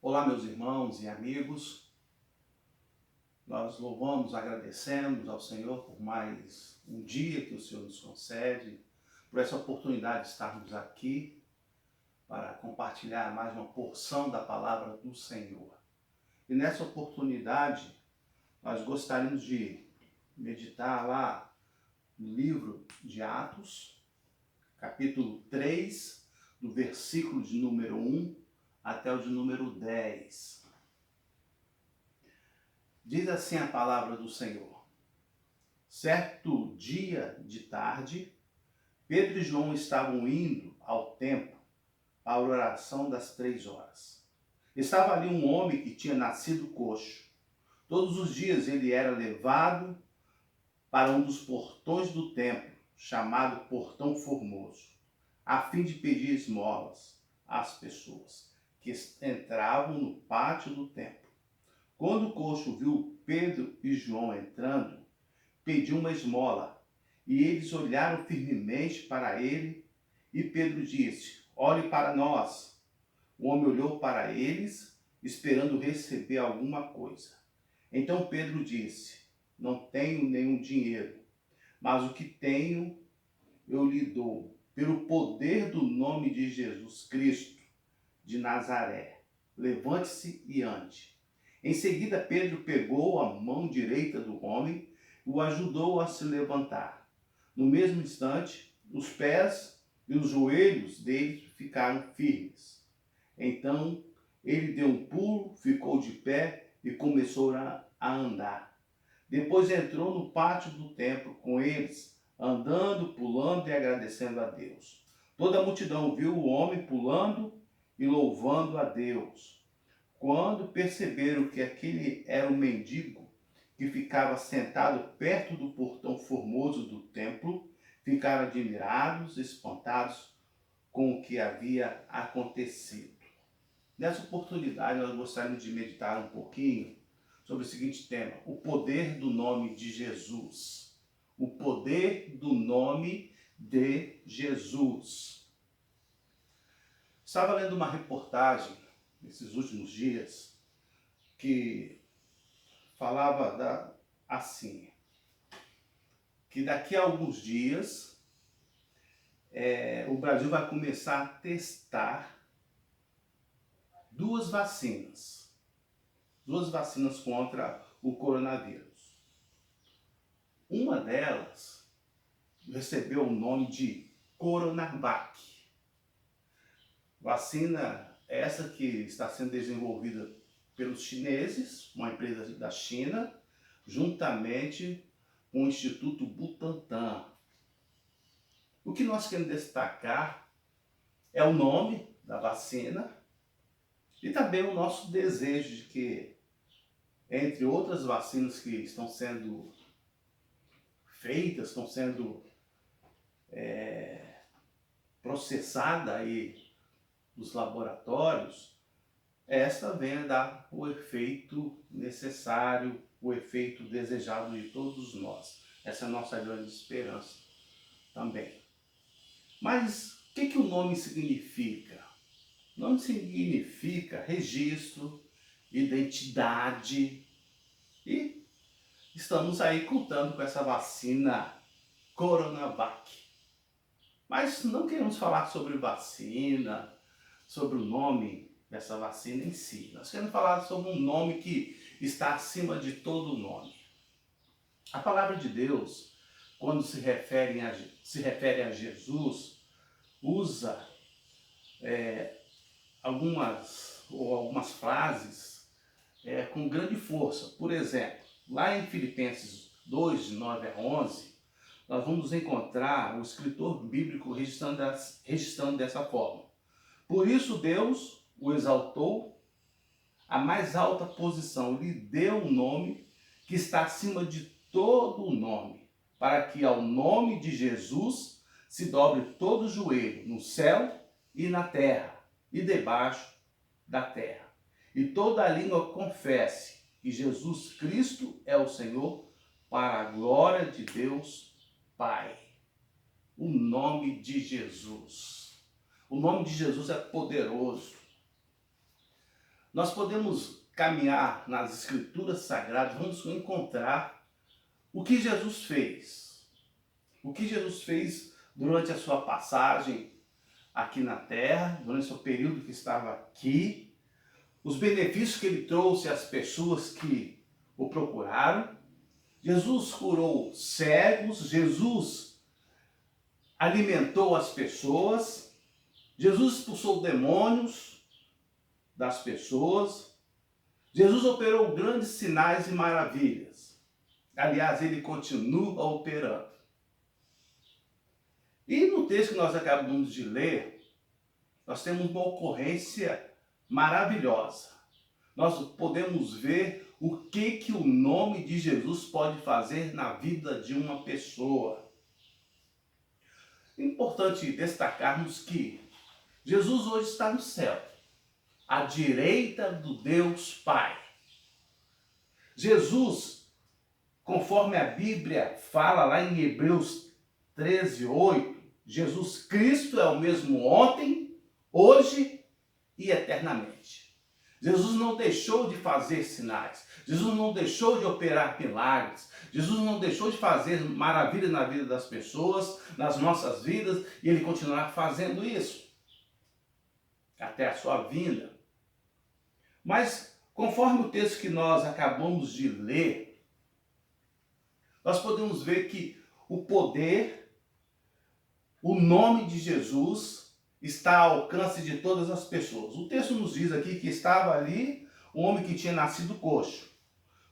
Olá, meus irmãos e amigos. Nós louvamos, agradecemos ao Senhor por mais um dia que o Senhor nos concede, por essa oportunidade de estarmos aqui para compartilhar mais uma porção da palavra do Senhor. E nessa oportunidade, nós gostaríamos de meditar lá no livro de Atos, capítulo 3, do versículo de número 1 até o de número 10. Diz assim a palavra do Senhor: certo dia de tarde, Pedro e João estavam indo ao templo à oração das 3 horas. Estava ali um homem que tinha nascido coxo. Todos os dias ele era levado para um dos portões do templo, chamado Portão Formoso, a fim de pedir esmolas às pessoas que entravam no pátio do templo. Quando o coxo viu Pedro e João entrando, pediu uma esmola, e eles olharam firmemente para ele, e Pedro disse: olhe para nós. O homem olhou para eles, esperando receber alguma coisa. Então Pedro disse: não tenho nenhum dinheiro, mas o que tenho eu lhe dou. Pelo poder do nome de Jesus Cristo de Nazaré, levante-se e ande. Em seguida, Pedro pegou a mão direita do homem e o ajudou a se levantar. No mesmo instante, os pés e os joelhos dele ficaram firmes. Então, ele deu um pulo, ficou de pé e começou a andar. Depois entrou no pátio do templo com eles, andando, pulando e agradecendo a Deus. Toda a multidão viu o homem pulando e louvando a Deus. Quando perceberam que aquele era um mendigo que ficava sentado perto do portão formoso do templo, ficaram admirados, espantados com o que havia acontecido. Nessa oportunidade, nós gostaríamos de meditar um pouquinho sobre o seguinte tema: o poder do nome de Jesus. O poder do nome de Jesus. Estava lendo uma reportagem nesses últimos dias que falava assim, que daqui a alguns dias o Brasil vai começar a testar duas vacinas contra o coronavírus. Uma delas recebeu o nome de Coronavac. Vacina essa que está sendo desenvolvida pelos chineses, uma empresa da China, juntamente com o Instituto Butantan. O que nós queremos destacar é o nome da vacina e também o nosso desejo de que, entre outras vacinas que estão sendo feitas, estão sendo processadas aí nos laboratórios, esta venha dar o efeito necessário, o efeito desejado de todos nós. Essa é a nossa grande esperança também. Mas o que o nome significa? O nome significa registro, identidade, e estamos aí contando com essa vacina Coronavac. Mas não queremos falar sobre vacina, sobre o nome dessa vacina em si. Nós queremos falar sobre um nome que está acima de todo nome. A palavra de Deus, quando se refere a Jesus, usa algumas frases com grande força. Por exemplo, lá em Filipenses 2, de 9 a 11, nós vamos encontrar o escritor bíblico registrando dessa forma: por isso Deus o exaltou à mais alta posição, lhe deu um nome que está acima de todo o nome, para que ao nome de Jesus se dobre todo o joelho, no céu e na terra e debaixo da terra, e toda a língua confesse que Jesus Cristo é o Senhor, para a glória de Deus Pai. O nome de Jesus. O nome de Jesus é poderoso. nós podemos caminhar nas Escrituras Sagradas, vamos encontrar o que Jesus fez. O que Jesus fez durante a sua passagem aqui na Terra, durante o seu período que estava aqui, os benefícios que ele trouxe às pessoas que o procuraram. Jesus curou cegos, Jesus alimentou as pessoas, Jesus expulsou demônios das pessoas, Jesus operou grandes sinais e maravilhas. Aliás, ele continua operando. E no texto que nós acabamos de ler, nós temos uma ocorrência maravilhosa. Nós podemos ver o que o nome de Jesus pode fazer na vida de uma pessoa. É importante destacarmos que Jesus hoje está no céu, à direita do Deus Pai. Jesus, conforme a Bíblia fala lá em Hebreus 13:8, Jesus Cristo é o mesmo ontem, hoje e eternamente. Jesus não deixou de fazer sinais. Jesus não deixou de operar milagres. Jesus não deixou de fazer maravilhas na vida das pessoas, nas nossas vidas, e ele continuará fazendo isso até a sua vinda. Mas, conforme o texto que nós acabamos de ler, nós podemos ver que o poder, o nome de Jesus está ao alcance de todas as pessoas. O texto nos diz aqui que estava ali um homem que tinha nascido coxo.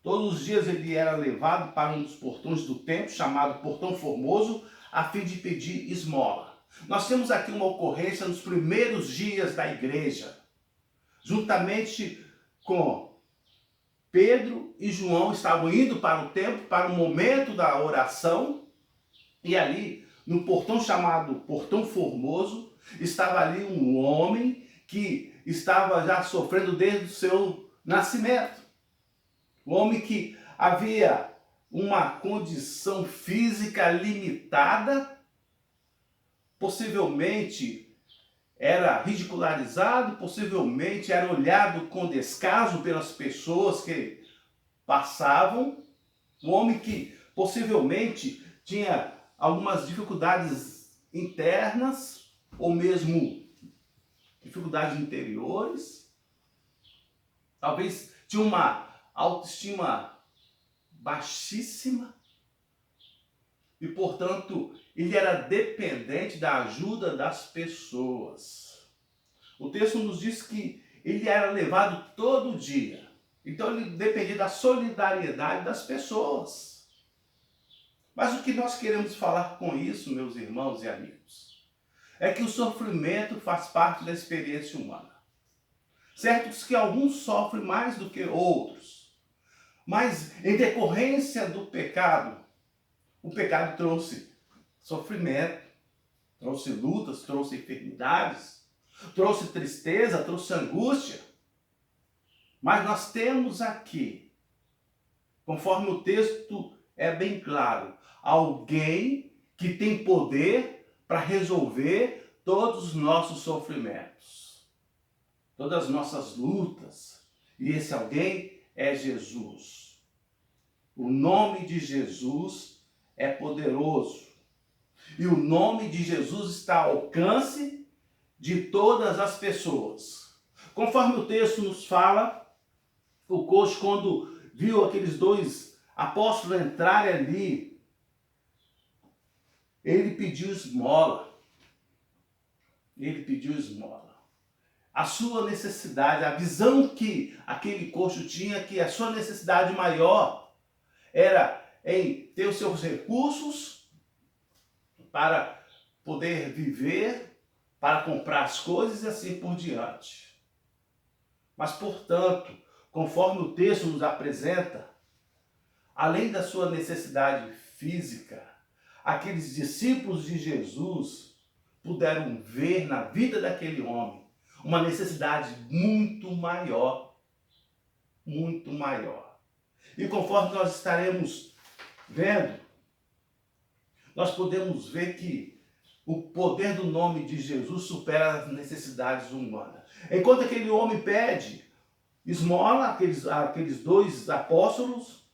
Todos os dias ele era levado para um dos portões do templo, chamado Portão Formoso, a fim de pedir esmola. Nós temos aqui uma ocorrência nos primeiros dias da igreja, juntamente com Pedro e João estavam indo para o templo, para o momento da oração, e ali, no portão chamado Portão Formoso, estava ali um homem que estava já sofrendo desde o seu nascimento. Um homem que havia uma condição física limitada, possivelmente era ridicularizado, possivelmente era olhado com descaso pelas pessoas que passavam. Um homem que possivelmente tinha algumas dificuldades internas ou mesmo dificuldades interiores. Talvez tinha uma autoestima baixíssima e, portanto, ele era dependente da ajuda das pessoas. O texto nos diz que ele era levado todo dia. Então ele dependia da solidariedade das pessoas. Mas o que nós queremos falar com isso, meus irmãos e amigos, é que o sofrimento faz parte da experiência humana. Certo que alguns sofrem mais do que outros. Mas em decorrência do pecado, o pecado trouxe sofrimento, trouxe lutas, trouxe enfermidades, trouxe tristeza, trouxe angústia. Mas nós temos aqui, conforme o texto é bem claro, alguém que tem poder para resolver todos os nossos sofrimentos, todas as nossas lutas. E esse alguém é Jesus. O nome de Jesus é poderoso. E o nome de Jesus está ao alcance de todas as pessoas. Conforme o texto nos fala, o coxo, quando viu aqueles dois apóstolos entrarem ali, ele pediu esmola. Ele pediu esmola. A sua necessidade, a visão que aquele coxo tinha, que a sua necessidade maior era em ter os seus recursos para poder viver, para comprar as coisas e assim por diante. Mas, portanto, conforme o texto nos apresenta, além da sua necessidade física, aqueles discípulos de Jesus puderam ver na vida daquele homem uma necessidade muito maior. Muito maior. E conforme nós estaremos vendo, nós podemos ver que o poder do nome de Jesus supera as necessidades humanas. Enquanto aquele homem pede esmola, aqueles dois apóstolos,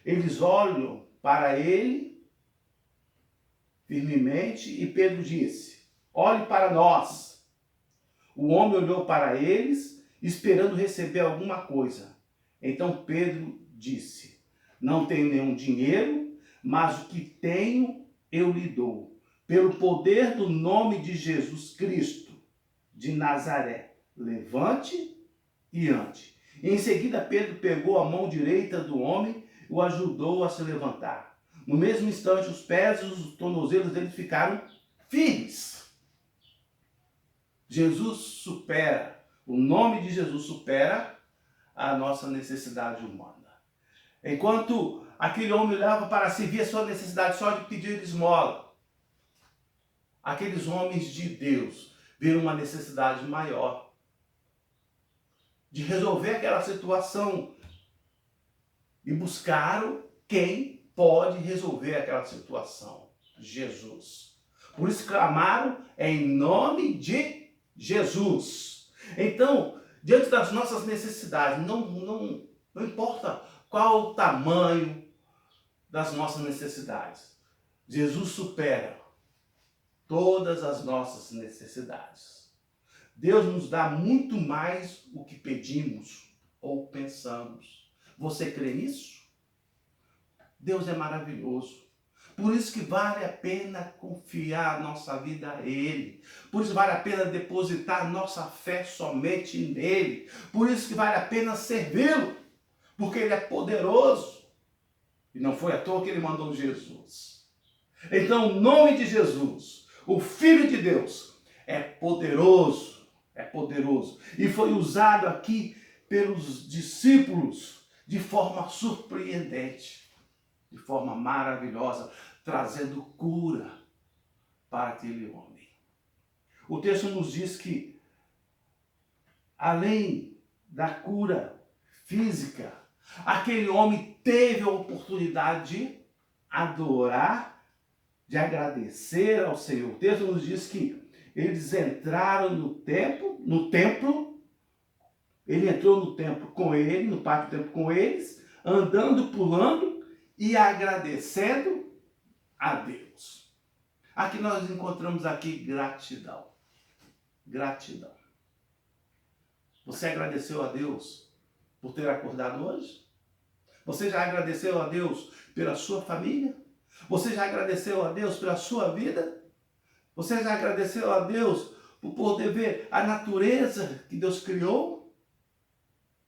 eles olham para ele firmemente e Pedro disse: olhe para nós. O homem olhou para eles, esperando receber alguma coisa. Então Pedro disse: não tenho nenhum dinheiro, mas o que tenho eu lhe dou. Pelo poder do nome de Jesus Cristo de Nazaré, levante e ande. Em seguida, Pedro pegou a mão direita do homem e o ajudou a se levantar. No mesmo instante, os pés e os tornozelos dele ficaram firmes. Jesus supera, o nome de Jesus supera a nossa necessidade humana. Enquanto aquele homem olhava para si, via sua necessidade só de pedir esmola, aqueles homens de Deus viram uma necessidade maior de resolver aquela situação e buscaram quem pode resolver aquela situação: Jesus. Por isso clamaram em nome de Jesus. Então, diante das nossas necessidades, não importa qual o tamanho das nossas necessidades, Jesus supera todas as nossas necessidades. Deus nos dá muito mais o que pedimos ou pensamos. Você crê nisso? Deus é maravilhoso. Por isso que vale a pena confiar nossa vida a Ele. Por isso vale a pena depositar nossa fé somente nele. Por isso que vale a pena servi-lo. Porque Ele é poderoso. E não foi à toa que Ele mandou Jesus. Então, o nome de Jesus, o Filho de Deus, é poderoso. É poderoso. E foi usado aqui pelos discípulos de forma surpreendente, de forma maravilhosa, trazendo cura para aquele homem. O texto nos diz que, além da cura física, aquele homem teve a oportunidade de adorar, de agradecer ao Senhor. O texto nos diz que eles entraram no templo, ele entrou no templo com ele, no pátio do templo com eles, andando, pulando e agradecendo a Deus. Aqui nós encontramos aqui gratidão. Gratidão. Você agradeceu a Deus por ter acordado hoje? Você já agradeceu a Deus pela sua família? Você já agradeceu a Deus pela sua vida? Você já agradeceu a Deus por poder ver a natureza que Deus criou?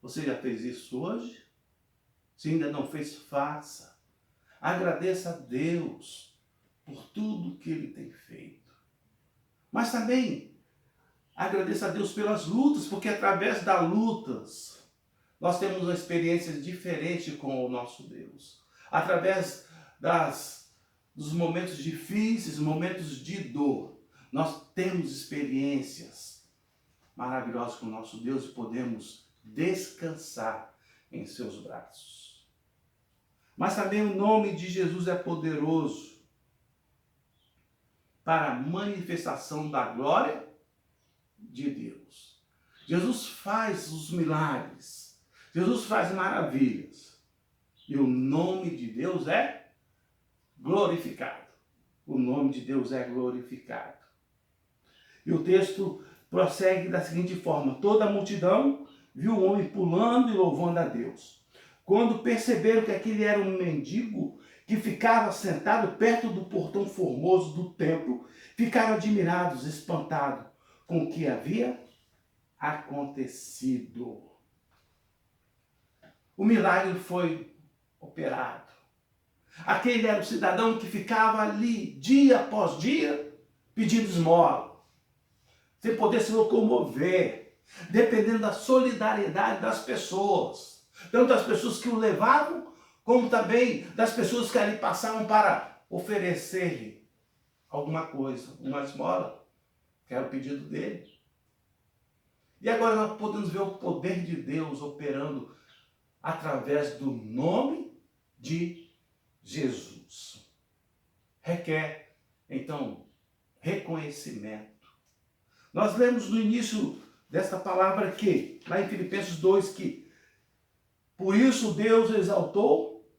Você já fez isso hoje? Se ainda não fez, faça. Agradeça a Deus por tudo que Ele tem feito. Mas também agradeça a Deus pelas lutas, porque através das lutas nós temos uma experiência diferente com o nosso Deus. Através dos momentos difíceis, momentos de dor, nós temos experiências maravilhosas com o nosso Deus e podemos descansar em seus braços. Mas também o nome de Jesus é poderoso para a manifestação da glória de Deus. Jesus faz os milagres, Jesus faz maravilhas e o nome de Deus é glorificado. O nome de Deus é glorificado. E o texto prossegue da seguinte forma: toda a multidão viu o homem pulando e louvando a Deus. Quando perceberam que aquele era um mendigo que ficava sentado perto do portão formoso do templo, ficaram admirados, espantados com o que havia acontecido. O milagre foi operado. Aquele era o cidadão que ficava ali dia após dia pedindo esmola, sem poder se locomover, dependendo da solidariedade das pessoas, tanto das pessoas que o levavam, como também das pessoas que ali passavam para oferecer-lhe alguma coisa, uma esmola, que era o pedido dele. E agora nós podemos ver o poder de Deus operando através do nome de Jesus. Requer, então, reconhecimento. Nós lemos no início desta palavra que, lá em Filipenses 2, que por isso Deus exaltou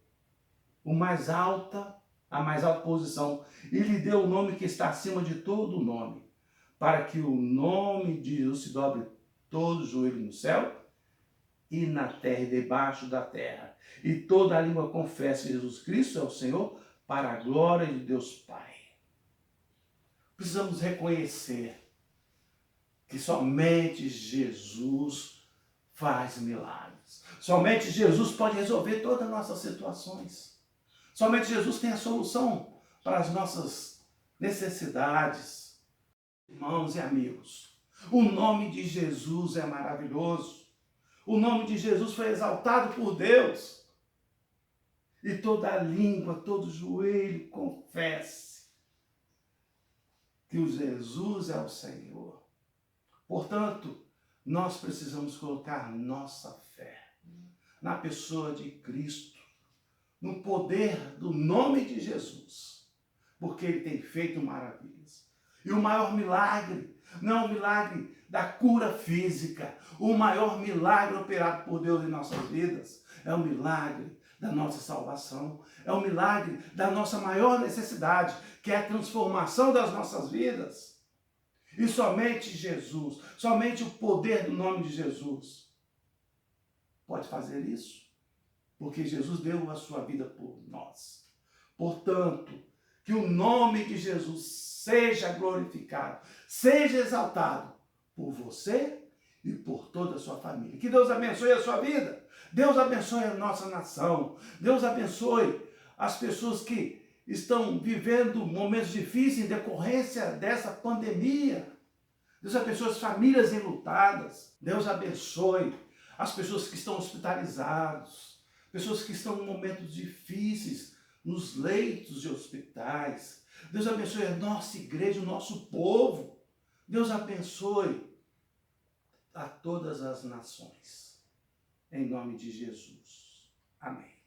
a mais alta posição e lhe deu o nome que está acima de todo nome, para que o nome de Jesus se dobre todo o joelho no céu e na terra e debaixo da terra, e toda a língua confesse que Jesus Cristo é o Senhor, para a glória de Deus Pai. Precisamos reconhecer que somente Jesus faz milagres. Somente Jesus pode resolver todas as nossas situações. Somente Jesus tem a solução para as nossas necessidades. Irmãos e amigos, o nome de Jesus é maravilhoso. O nome de Jesus foi exaltado por Deus. E toda língua, todo joelho confesse que o Jesus é o Senhor. Portanto, nós precisamos colocar nossa fé na pessoa de Cristo, no poder do nome de Jesus, porque Ele tem feito maravilhas. E o maior milagre não é o milagre da cura física, o maior milagre operado por Deus em nossas vidas é o milagre da nossa salvação, é o milagre da nossa maior necessidade, que é a transformação das nossas vidas. E somente Jesus, somente o poder do nome de Jesus pode fazer isso, porque Jesus deu a sua vida por nós. Portanto, que o nome de Jesus seja glorificado, seja exaltado por você e por toda a sua família. Que Deus abençoe a sua vida, Deus abençoe a nossa nação, Deus abençoe as pessoas que estão vivendo momentos difíceis em decorrência dessa pandemia. Deus abençoe as famílias enlutadas. Deus abençoe as pessoas que estão hospitalizadas, pessoas que estão em momentos difíceis nos leitos de hospitais. Deus abençoe a nossa igreja, o nosso povo. Deus abençoe a todas as nações. Em nome de Jesus. Amém.